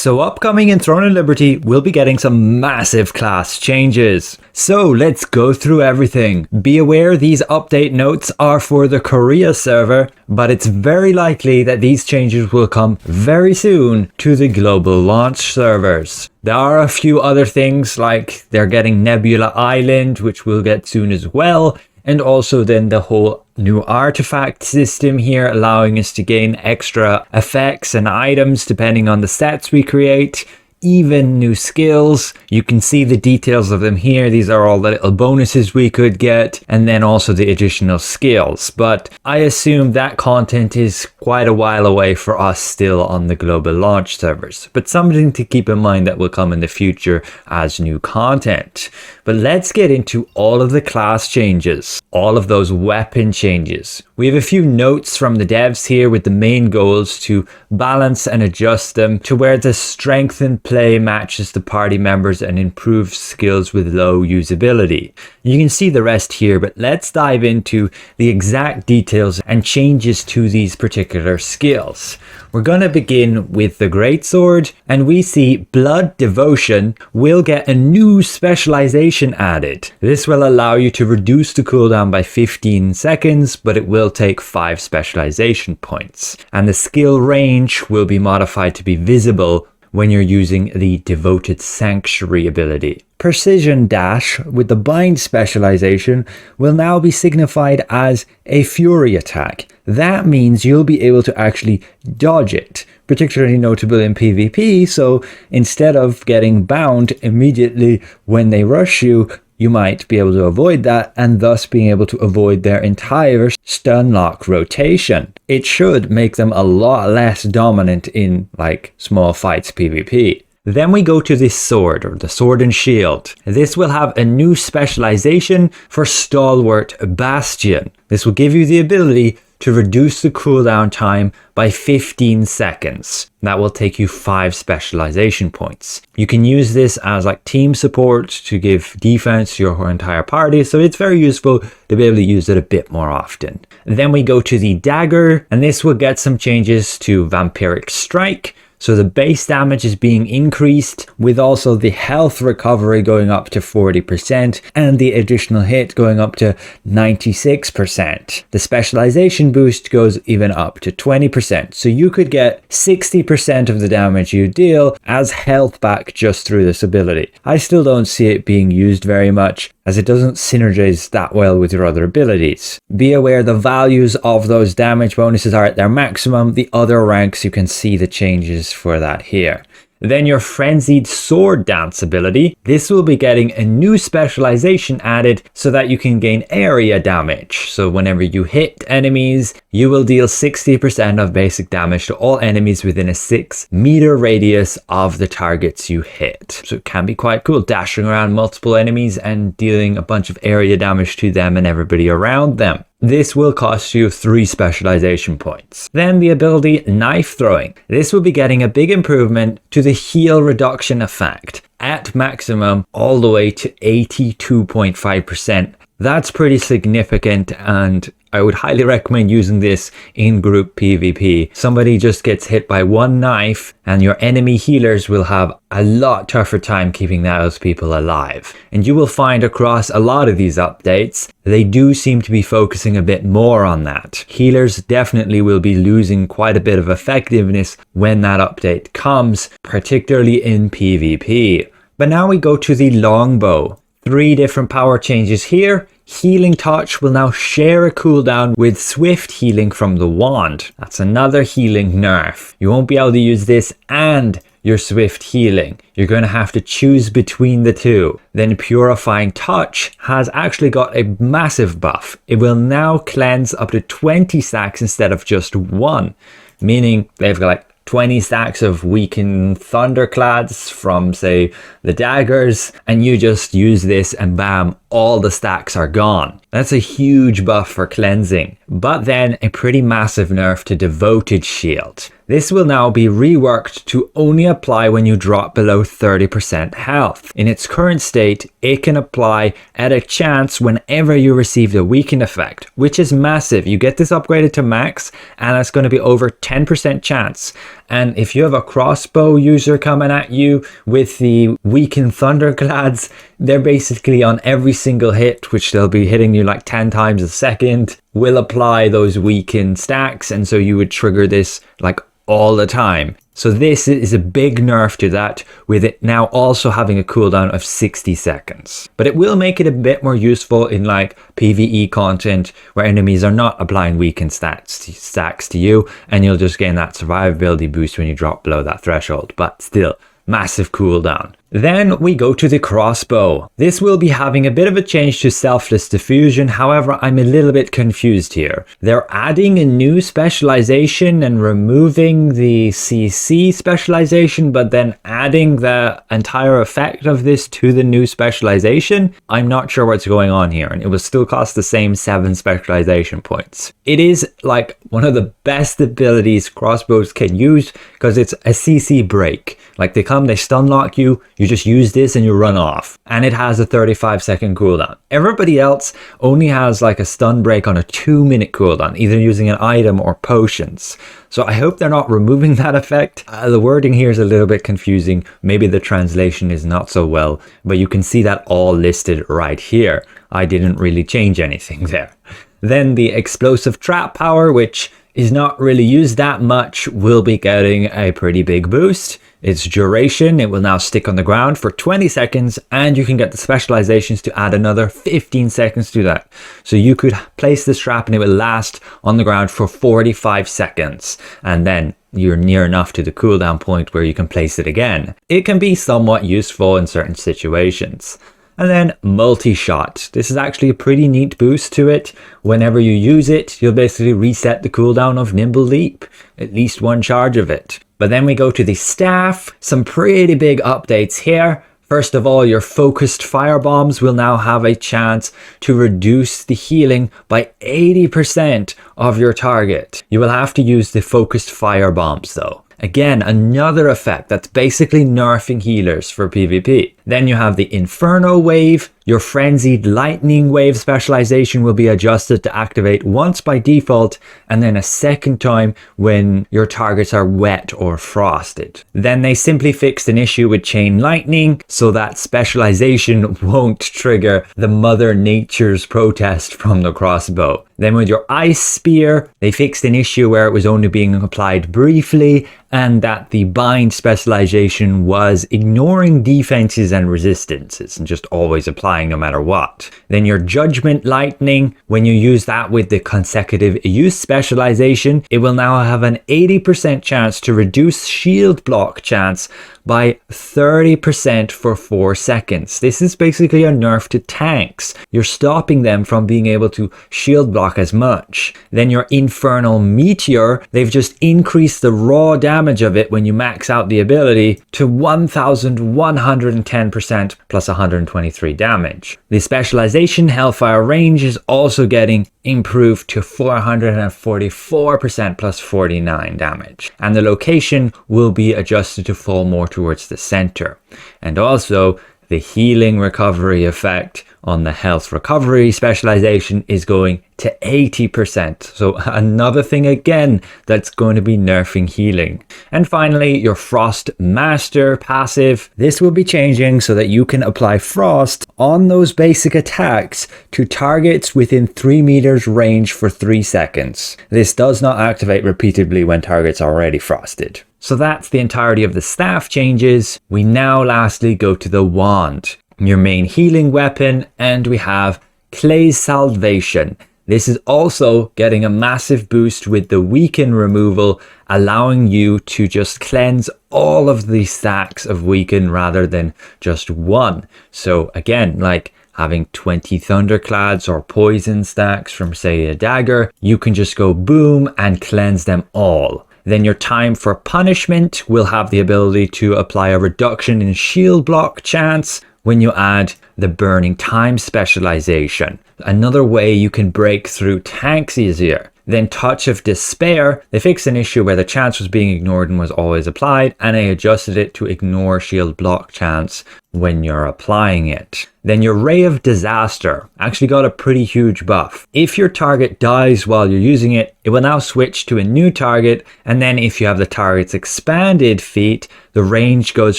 So upcoming in Throne of Liberty, we'll be getting some massive class changes. So let's go through everything. Be aware these update notes are for the Korea server, but it's very likely that these changes will come very soon to the global launch servers. There are a few other things, like they're getting Nebula Island, which we'll get soon as well. And also then the whole new artifact system here, allowing us to gain extra effects and items depending on the stats we create. Even new skills. You can see the details of them here. These are all the little bonuses we could get, and then also the additional skills. But I assume that content is quite a while away for us still on the global launch servers, but something to keep in mind that will come in the future as new content. But let's get into all of the class changes, all of those weapon changes. We have a few notes from the devs here with the main goals to balance and adjust them to where the strength and play matches the party members and improves skills with low usability. You can see the rest here, but let's dive into the exact details and changes to these particular skills. We're going to begin with the Greatsword, and we see Blood Devotion will get a new specialization added. This will allow you to reduce the cooldown by 15 seconds, but it will take 5 specialization points. And the skill range will be modified to be visible when you're using the Devoted Sanctuary ability. Precision Dash with the Bind specialization will now be signified as a Fury attack. That means you'll be able to actually dodge it, particularly notable in PvP, so instead of getting bound immediately when they rush you, you might be able to avoid that and thus being able to avoid their entire stun lock rotation. It should make them a lot less dominant in like small fights PvP. Then we go to this sword, or the Sword and Shield. This will have a new specialization for Stalwart Bastion. This will give you the ability to reduce the cooldown time by 15 seconds. That will take you 5 specialization points. You can use this as like team support to give defense to your entire party, so it's very useful to be able to use it a bit more often. Then we go to the Dagger, and this will get some changes to Vampiric Strike. So the base damage is being increased, with also the health recovery going up to 40% and the additional hit going up to 96%. The specialization boost goes even up to 20%. So you could get 60% of the damage you deal as health back just through this ability. I still don't see it being used very much, as it doesn't synergize that well with your other abilities. Be aware the values of those damage bonuses are at their maximum. The other ranks, you can see the changes for that here. Then your Frenzied Sword Dance ability. This will be getting a new specialization added so that you can gain area damage. So whenever you hit enemies, you will deal 60% of basic damage to all enemies within a 6-meter radius of the targets you hit. So it can be quite cool, dashing around multiple enemies and dealing a bunch of area damage to them and everybody around them. This will cost you 3 specialization points. Then the ability Knife Throwing. This will be getting a big improvement to the heal reduction effect at maximum all the way to 82.5%. That's pretty significant, and I would highly recommend using this in group PvP. Somebody just gets hit by one knife and your enemy healers will have a lot tougher time keeping those people alive. And you will find across a lot of these updates, they do seem to be focusing a bit more on that. Healers definitely will be losing quite a bit of effectiveness when that update comes, particularly in PvP. But now we go to the Longbow. 3 different power changes here. Healing Touch will now share a cooldown with Swift Healing from the wand. That's another healing nerf. You won't be able to use this and your Swift Healing. You're going to have to choose between the two. Then Purifying Touch has actually got a massive buff. It will now cleanse up to 20 stacks instead of just 1, meaning they've got like 20 stacks of weakened thunderclads from, say, the daggers, and you just use this and bam, all the stacks are gone. That's a huge buff for cleansing, but then a pretty massive nerf to Devoted Shield. This will now be reworked to only apply when you drop below 30% health. In its current state, it can apply at a chance whenever you receive the weaken effect, which is massive. You get this upgraded to max and it's going to be over 10% chance. And if you have a crossbow user coming at you with the weakened thunderclads, they're basically on every single hit, which they'll be hitting you like 10 times a second, will apply those weakened stacks. And so you would trigger this like all the time. So this is a big nerf to that, with it now also having a cooldown of 60 seconds. But it will make it a bit more useful in like PvE content where enemies are not applying weakened stacks to you, and you'll just gain that survivability boost when you drop below that threshold. But still, massive cooldown. Then we go to the crossbow. This will be having a bit of a change to selfless diffusion, however I'm a little bit confused here. They're adding a new specialization and removing the CC specialization, but then adding the entire effect of this to the new specialization. I'm not sure what's going on here, and it will still cost the same 7 specialization points. It is like one of the best abilities crossbows can use because it's a CC break. Like they come, they stun lock you, you just use this and you run off. And it has a 35-second cooldown. Everybody else only has like a stun break on a 2-minute cooldown, either using an item or potions. So I hope they're not removing that effect. The wording here is a little bit confusing. Maybe the translation is not so well, but you can see that all listed right here. I didn't really change anything there. Then the explosive trap power, which is not really used that much, will be getting a pretty big boost. Its duration, it will now stick on the ground for 20 seconds, and you can get the specializations to add another 15 seconds to that. So you could place this trap and it will last on the ground for 45 seconds, and then you're near enough to the cooldown point where you can place it again. It can be somewhat useful in certain situations. And then multi-shot. This is actually a pretty neat boost to it. Whenever you use it, you'll basically reset the cooldown of Nimble Leap, at least one charge of it. But then we go to the staff. Some pretty big updates here. First of all, your focused firebombs will now have a chance to reduce the healing by 80% of your target. You will have to use the focused firebombs though. Again, another effect that's basically nerfing healers for PvP. Then you have the Inferno Wave. Your Frenzied Lightning Wave specialization will be adjusted to activate once by default, and then a second time when your targets are wet or frosted. Then they simply fixed an issue with Chain Lightning, so that specialization won't trigger the Mother Nature's protest from the crossbow. Then with your Ice Spear, they fixed an issue where it was only being applied briefly, and that the Bind specialization was ignoring defenses and resistances and just always applying no matter what. Then your Judgment Lightning, when you use that with the consecutive use specialization, it will now have an 80% chance to reduce shield block chance by 30% for 4 seconds. This is basically a nerf to tanks. You're stopping them from being able to shield block as much. Then your Infernal Meteor, they've just increased the raw damage of it when you max out the ability to 1110% plus 123 damage. The specialization Hellfire Range is also getting improved to 444% plus 49 damage. And the location will be adjusted to fall more towards the center. And also the healing recovery effect on the health recovery specialization is going to 80%. So another thing again that's going to be nerfing healing. And finally, your Frost Master passive. This will be changing so that you can apply frost on those basic attacks to targets within 3 meters range for 3 seconds. This does not activate repeatedly when targets are already frosted. So that's the entirety of the staff changes. We now lastly go to the wand, your main healing weapon, and we have Clay's Salvation. This is also getting a massive boost with the weaken removal, allowing you to just cleanse all of the stacks of weaken rather than just one. So again, like having 20 thunderclads or poison stacks from say a dagger, you can just go boom and cleanse them all. Then your Time for Punishment will have the ability to apply a reduction in shield block chance when you add the burning time specialization. Another way you can break through tanks easier. Then Touch of Despair, they fixed an issue where the chance was being ignored and was always applied, and they adjusted it to ignore shield block chance when you're applying it. Then your Ray of Disaster actually got a pretty huge buff. If your target dies while you're using it, it will now switch to a new target, and then if you have the target's expanded feat, the range goes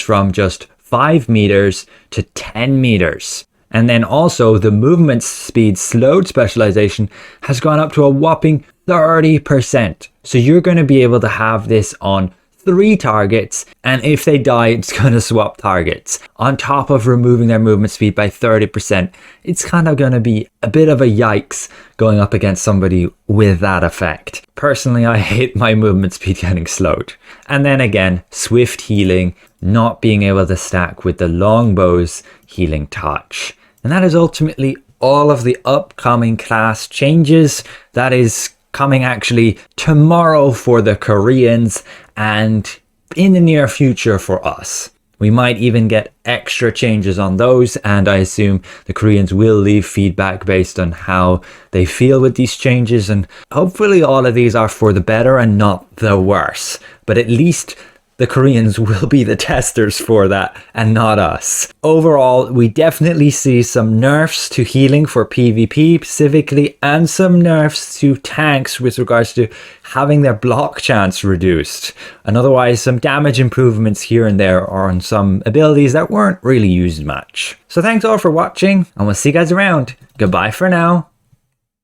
from just 5 meters to 10 meters. And then also the movement speed slowed specialization has gone up to a whopping 30%. So you're going to be able to have this on 3 targets, and if they die, it's going to swap targets. On top of removing their movement speed by 30%, it's kind of going to be a bit of a yikes going up against somebody with that effect. Personally, I hate my movement speed getting slowed. And then again, swift healing, not being able to stack with the Longbow's healing touch. And that is ultimately all of the upcoming class changes. That is coming actually tomorrow for the Koreans and in the near future for us. We might even get extra changes on those, and I assume the Koreans will leave feedback based on how they feel with these changes, and hopefully all of these are for the better and not the worse. But at least the Koreans will be the testers for that and not us. Overall, we definitely see some nerfs to healing for PvP specifically, and some nerfs to tanks with regards to having their block chance reduced. And otherwise, some damage improvements here and there on some abilities that weren't really used much. So thanks all for watching, and we'll see you guys around. Goodbye for now.